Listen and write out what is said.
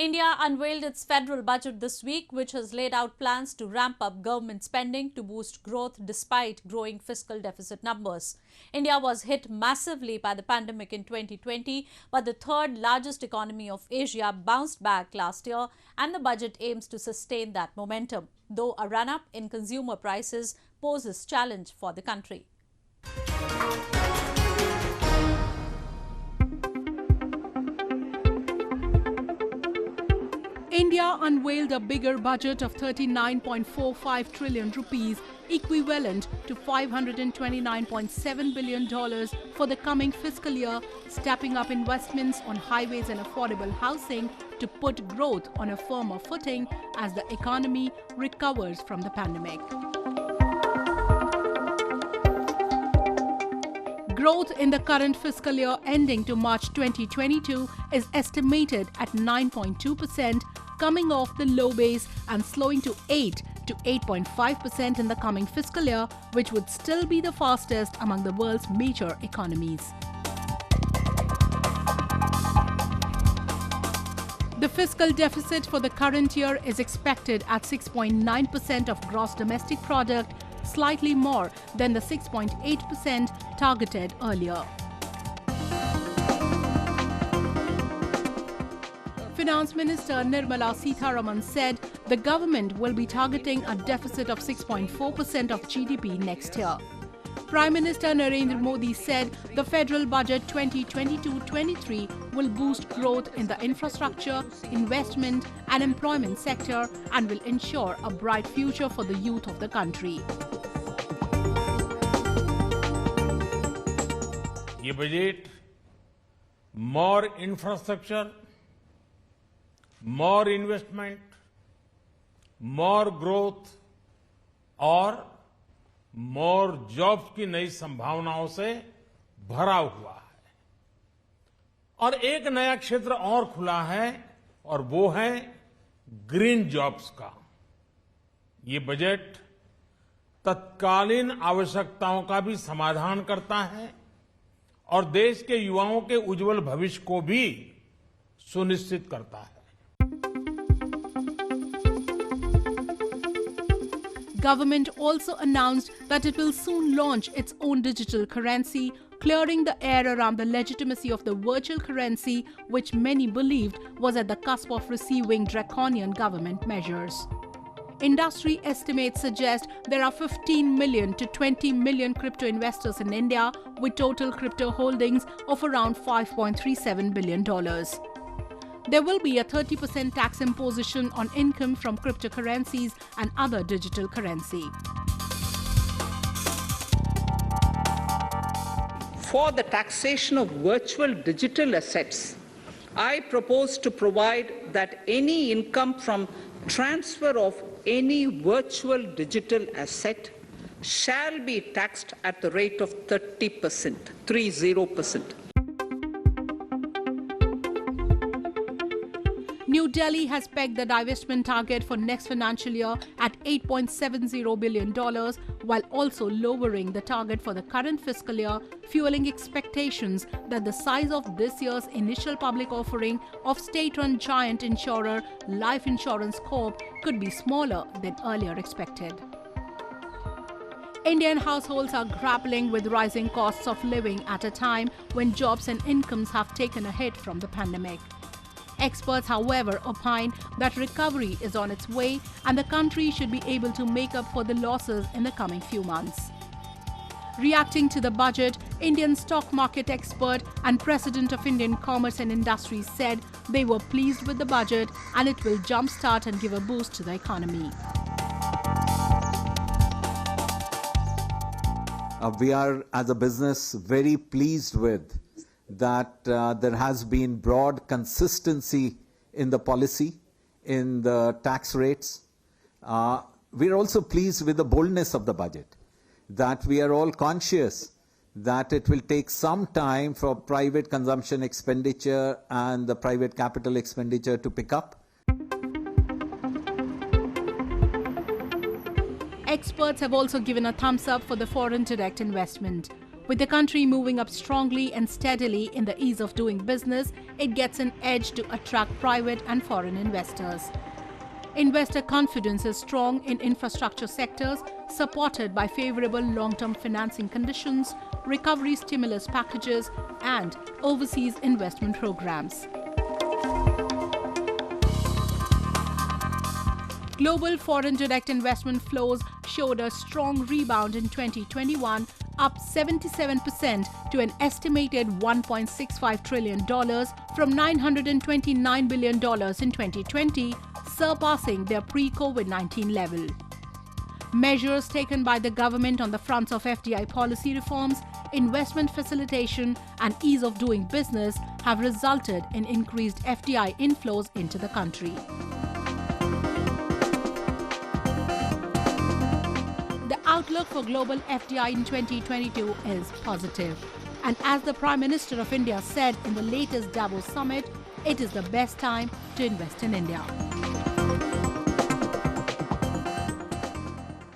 India unveiled its federal budget this week, which has laid out plans to ramp up government spending to boost growth despite growing fiscal deficit numbers. India was hit massively by the pandemic in 2020, but the third largest economy of Asia bounced back last year, and the budget aims to sustain that momentum, though a run-up in consumer prices poses challenge for the country. India unveiled a bigger budget of 39.45 trillion rupees, equivalent to $529.7 billion for the coming fiscal year, stepping up investments on highways and affordable housing to put growth on a firmer footing as the economy recovers from the pandemic. Growth in the current fiscal year ending to March 2022 is estimated at 9.2%, coming off the low base and slowing to 8 to 8.5% in the coming fiscal year, which would still be the fastest among the world's major economies. The fiscal deficit for the current year is expected at 6.9% of gross domestic product, slightly more than the 6.8% targeted earlier. Finance Minister Nirmala Sitharaman said the government will be targeting a deficit of 6.4% of GDP next year. Prime Minister Narendra Modi said the federal budget 2022-23 will boost growth in the infrastructure, investment and employment sector and will ensure a bright future for the youth of the country. ये budget more infrastructure, more investment, more growth और more jobs की नई संभावनाओं से भरा हुआ है। और एक नया क्षेत्र और खुला है और वो है ग्रीन जॉब्स का। ये बजट तत्कालीन आवश्यकताओं का भी समाधान करता है और देश के युवाओं के उज्जवल भविष्य को भी सुनिश्चित करता है। Government also announced that it will soon launch its own digital currency, clearing the air around the legitimacy of the virtual currency, which many believed was at the cusp of receiving draconian government measures. Industry estimates suggest there are 15 million to 20 million crypto investors in India, with total crypto holdings of around $5.37 billion. There will be a 30% tax imposition on income from cryptocurrencies and other digital currency. For the taxation of virtual digital assets, I propose to provide that any income from transfer of any virtual digital asset shall be taxed at the rate of 30%, 30%. New Delhi has pegged the divestment target for next financial year at $8.70 billion, while also lowering the target for the current fiscal year, fueling expectations that the size of this year's initial public offering of state-run giant insurer Life Insurance Corp could be smaller than earlier expected. Indian households are grappling with rising costs of living at a time when jobs and incomes have taken a hit from the pandemic. Experts, however, opine that recovery is on its way and the country should be able to make up for the losses in the coming few months. Reacting to the budget, Indian stock market expert and President of Indian Commerce and Industries said they were pleased with the budget and it will jumpstart and give a boost to the economy. We are, as a business, very pleased with that there has been broad consistency in the policy, in the tax rates. We are also pleased with the boldness of the budget, that we are all conscious that it will take some time for private consumption expenditure and the private capital expenditure to pick up. Experts have also given a thumbs up for the foreign direct investment. With the country moving up strongly and steadily in the ease of doing business, it gets an edge to attract private and foreign investors. Investor confidence is strong in infrastructure sectors, supported by favorable long-term financing conditions, recovery stimulus packages, and overseas investment programs. Global foreign direct investment flows showed a strong rebound in 2021, up 77% to an estimated $1.65 trillion from $929 billion in 2020, surpassing their pre-COVID-19 level. Measures taken by the government on the fronts of FDI policy reforms, investment facilitation, and ease of doing business have resulted in increased FDI inflows into the country. The outlook for global FDI in 2022 is positive. And as the Prime Minister of India said in the latest Davos summit, it is the best time to invest in India.